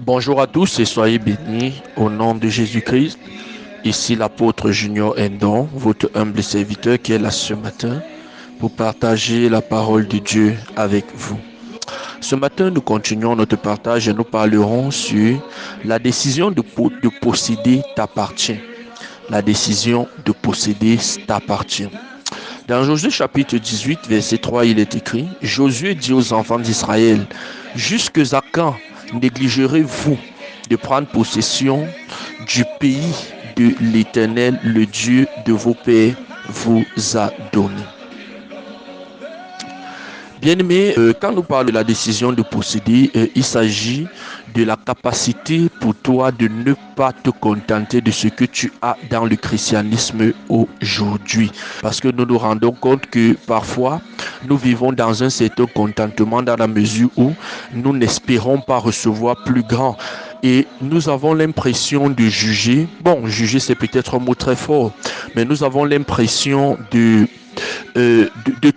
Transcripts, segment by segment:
Bonjour à tous et soyez bénis au nom de Jésus-Christ. Ici l'apôtre Junior Endon, votre humble serviteur qui est là ce matin pour partager la parole de Dieu avec vous. Ce matin, nous continuons notre partage et nous parlerons sur la décision de posséder t'appartient. La décision de posséder t'appartient. Dans Josué chapitre 18, verset 3, il est écrit, Josué dit aux enfants d'Israël, jusque à quand négligerez-vous de prendre possession du pays de l'Éternel, le Dieu de vos pères, vous a donné. Bien-aimé, quand nous parlons de la décision de posséder, il s'agit de la capacité pour toi de ne pas te contenter de ce que tu as dans le christianisme aujourd'hui. Parce que nous nous rendons compte que parfois, nous vivons dans un certain contentement dans la mesure où nous n'espérons pas recevoir plus grand. Et nous avons l'impression de juger. Bon, juger c'est peut-être un mot très fort, mais nous avons l'impression de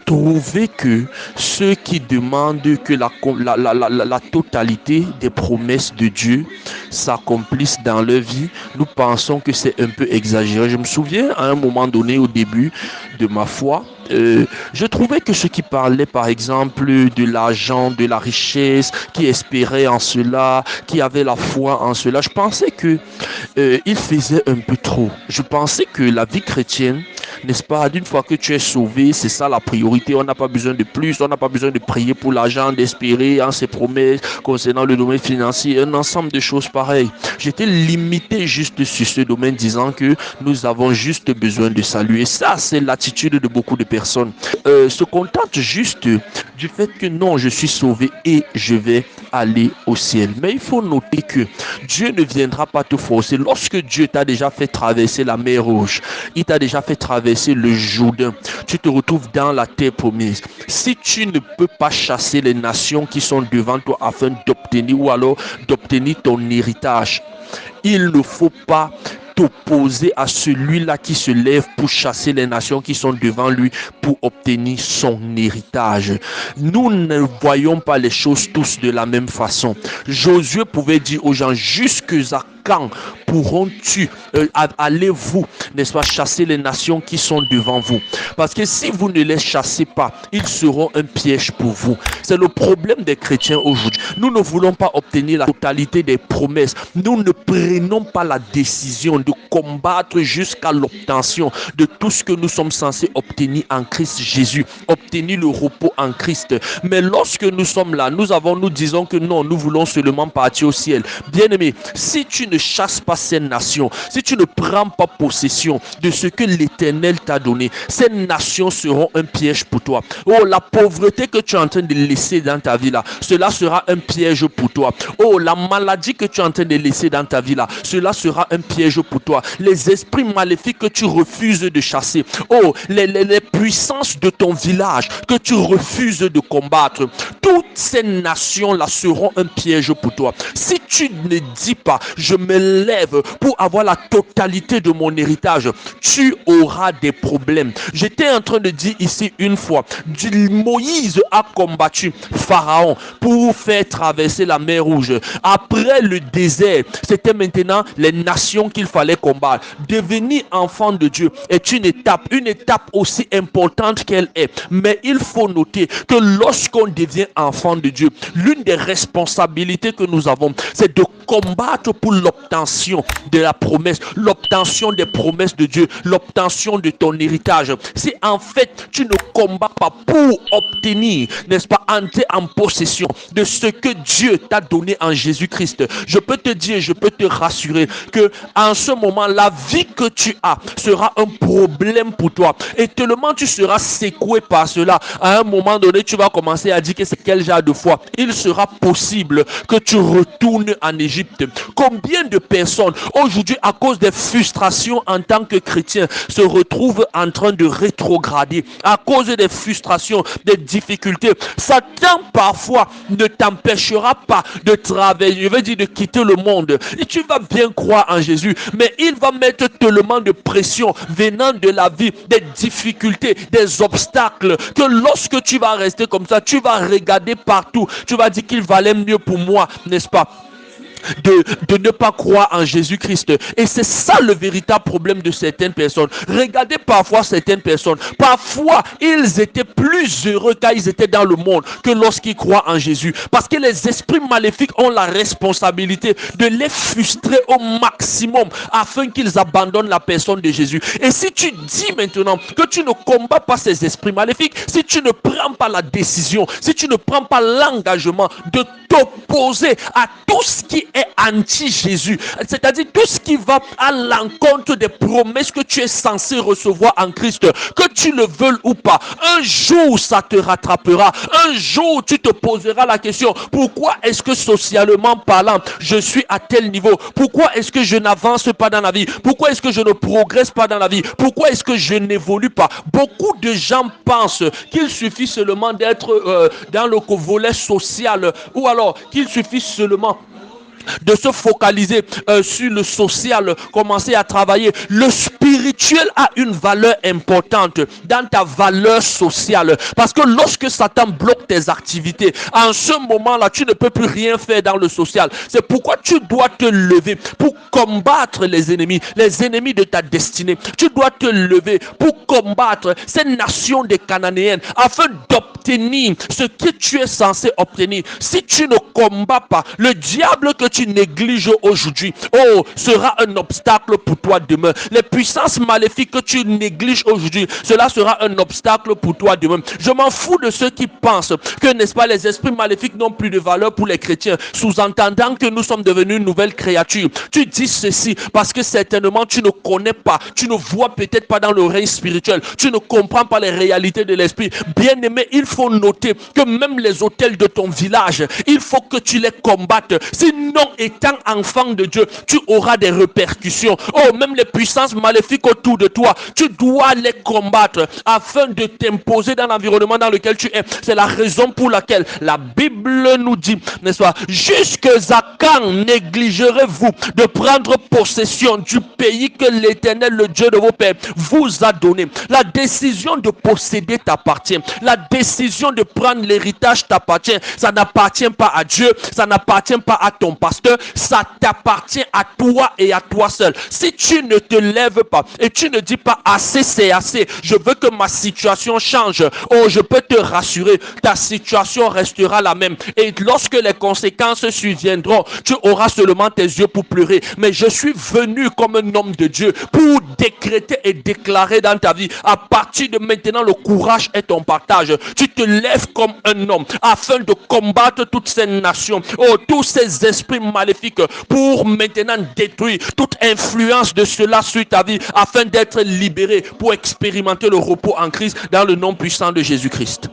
trouver que ceux qui demandent que la totalité des promesses de Dieu s'accomplissent dans leur vie, nous pensons que c'est un peu exagéré. Je me souviens à un moment donné au début de ma foi, je trouvais que ceux qui parlaient par exemple de l'argent, de la richesse, qui espéraient en cela, qui avaient la foi en cela, je pensais que ils faisaient un peu trop. Je pensais que la vie chrétienne, n'est-ce pas, d'une fois que tu es sauvé, c'est ça la priorité. On n'a pas besoin de plus, on n'a pas besoin de prier pour l'argent, d'espérer en ses promesses concernant le domaine financier, un ensemble de choses pareilles. J'étais limité juste sur ce domaine, disant que nous avons juste besoin de salut. Et ça, c'est l'attitude de beaucoup de personnes. Se contentent juste du fait que non, je suis sauvé et je vais aller au ciel. Mais il faut noter que Dieu ne viendra pas te forcer. Lorsque Dieu t'a déjà fait traverser la mer Rouge, il t'a déjà fait traverser le Jourdain, tu te retrouves dans la terre promise. Si tu ne peux pas chasser les nations qui sont devant toi afin d'obtenir ou alors d'obtenir ton héritage, il ne faut pas t'opposer à celui-là qui se lève pour chasser les nations qui sont devant lui pour obtenir son héritage. Nous ne voyons pas les choses tous de la même façon. Josué pouvait dire aux gens, jusque à quand pourront-tu allez-vous, n'est-ce pas, chasser les nations qui sont devant vous? Parce que si vous ne les chassez pas, ils seront un piège pour vous. C'est le problème des chrétiens aujourd'hui. Nous ne voulons pas obtenir la totalité des promesses. Nous ne prenons pas la décision de combattre jusqu'à l'obtention de tout ce que nous sommes censés obtenir en Christ Jésus, obtenir le repos en Christ. Mais lorsque nous sommes là, nous disons que non, nous voulons seulement partir au ciel. Bien-aimé, si tu ne chasses pas ces nations, si tu ne prends pas possession de ce que l'Éternel t'a donné, ces nations seront un piège pour toi. Oh, la pauvreté que tu es en train de laisser dans ta vie là, cela sera un piège pour toi. Oh, la maladie que tu es en train de laisser dans ta vie là, cela sera un piège pour toi. Les esprits maléfiques que tu refuses de chasser, oh, les puissances de ton village que tu refuses de combattre, toutes ces nations là seront un piège pour toi. Si tu ne dis pas, je me lève pour avoir la totalité de mon héritage, tu auras des problèmes. J'étais en train de dire ici une fois, Moïse a combattu Pharaon pour faire traverser la mer Rouge. Après le désert, c'était maintenant les nations qu'il fallait combattre. Devenir enfant de Dieu est une étape aussi importante qu'elle est. Mais il faut noter que lorsqu'on devient enfant de Dieu, l'une des responsabilités que nous avons, c'est de combattre pour l'obtention de la promesse, l'obtention des promesses de Dieu, l'obtention de ton héritage. Si en fait tu ne combats pas pour obtenir, n'est-ce pas, entrer en possession de ce que Dieu t'a donné en Jésus-Christ, je peux te dire, je peux te rassurer que en ce moment, la vie que tu as sera un problème pour toi. Et tellement tu seras secoué par cela, à un moment donné, tu vas commencer à dire que c'est quel genre de foi. Il sera possible que tu retournes en Égypte. Combien de personnes aujourd'hui, à cause des frustrations en tant que chrétiens, se retrouvent en train de rétrograder à cause des frustrations, des difficultés? Satan parfois ne t'empêchera pas de travailler, je veux dire de quitter le monde. Et tu vas bien croire en Jésus, mais il va mettre tellement de pression venant de la vie, des difficultés, des obstacles, que lorsque tu vas rester comme ça, tu vas regarder partout, tu vas dire qu'il valait mieux pour moi, n'est-ce pas, de ne pas croire en Jésus-Christ. Et c'est ça le véritable problème de certaines personnes. Regardez parfois certaines personnes. Parfois, ils étaient plus heureux quand ils étaient dans le monde que lorsqu'ils croient en Jésus. Parce que les esprits maléfiques ont la responsabilité de les frustrer au maximum afin qu'ils abandonnent la personne de Jésus. Et si tu dis maintenant que tu ne combats pas ces esprits maléfiques, si tu ne prends pas la décision, si tu ne prends pas l'engagement de t'opposer à tout ce qui est anti-Jésus, c'est-à-dire tout ce qui va à l'encontre des promesses que tu es censé recevoir en Christ, que tu le veuilles ou pas, un jour ça te rattrapera. Un jour tu te poseras la question: pourquoi est-ce que socialement parlant je suis à tel niveau? Pourquoi est-ce que je n'avance pas dans la vie? Pourquoi est-ce que je ne progresse pas dans la vie? Pourquoi est-ce que je n'évolue pas? Beaucoup de gens pensent qu'il suffit seulement d'être dans le volet social, ou alors qu'il suffit seulement de se focaliser sur le social, commencer à travailler. Le spirituel a une valeur importante dans ta valeur sociale, parce que lorsque Satan bloque tes activités, en ce moment-là, tu ne peux plus rien faire dans le social. C'est pourquoi tu dois te lever pour combattre les ennemis de ta destinée. Tu dois te lever pour combattre ces nations des Cananéennes afin d'obtenir ce que tu es censé obtenir. Si tu ne combats pas, le diable que tu négliges aujourd'hui, sera un obstacle pour toi demain. Les puissances maléfiques que tu négliges aujourd'hui, cela sera un obstacle pour toi demain. Je m'en fous de ceux qui pensent que, n'est-ce pas, les esprits maléfiques n'ont plus de valeur pour les chrétiens, sous-entendant que nous sommes devenus une nouvelle créature. Tu dis ceci parce que certainement tu ne connais pas, tu ne vois peut-être pas dans le règne spirituel, tu ne comprends pas les réalités de l'esprit. Bien aimé, il faut noter que même les autels de ton village, il faut que tu les combattes. Sinon, étant enfant de Dieu, tu auras des répercussions. Même les puissances maléfiques autour de toi, tu dois les combattre afin de t'imposer dans l'environnement dans lequel tu es. C'est la raison pour laquelle la Bible nous dit, n'est-ce pas, jusque à quand négligerez-vous de prendre possession du pays que l'Éternel, le Dieu de vos pères, vous a donné? La décision de posséder t'appartient. La décision de prendre l'héritage t'appartient. Ça n'appartient pas à Dieu, ça n'appartient pas à ton pasteur, ça t'appartient à toi et à toi seul. Si tu ne te lèves pas et tu ne dis pas assez, c'est assez, je veux que ma situation change, je peux te rassurer, ta situation restera la même. Et lorsque les conséquences surviendront, tu auras seulement tes yeux pour pleurer. Mais je suis venu comme un homme de Dieu pour décréter et déclarer dans ta vie: à partir de maintenant, le courage est ton partage. Tu te lèves comme un homme afin de combattre toutes ces nations, tous ces esprits maléfiques, pour maintenant détruire toute influence de cela sur ta vie, afin d'être libéré pour expérimenter le repos en Christ dans le nom puissant de Jésus-Christ.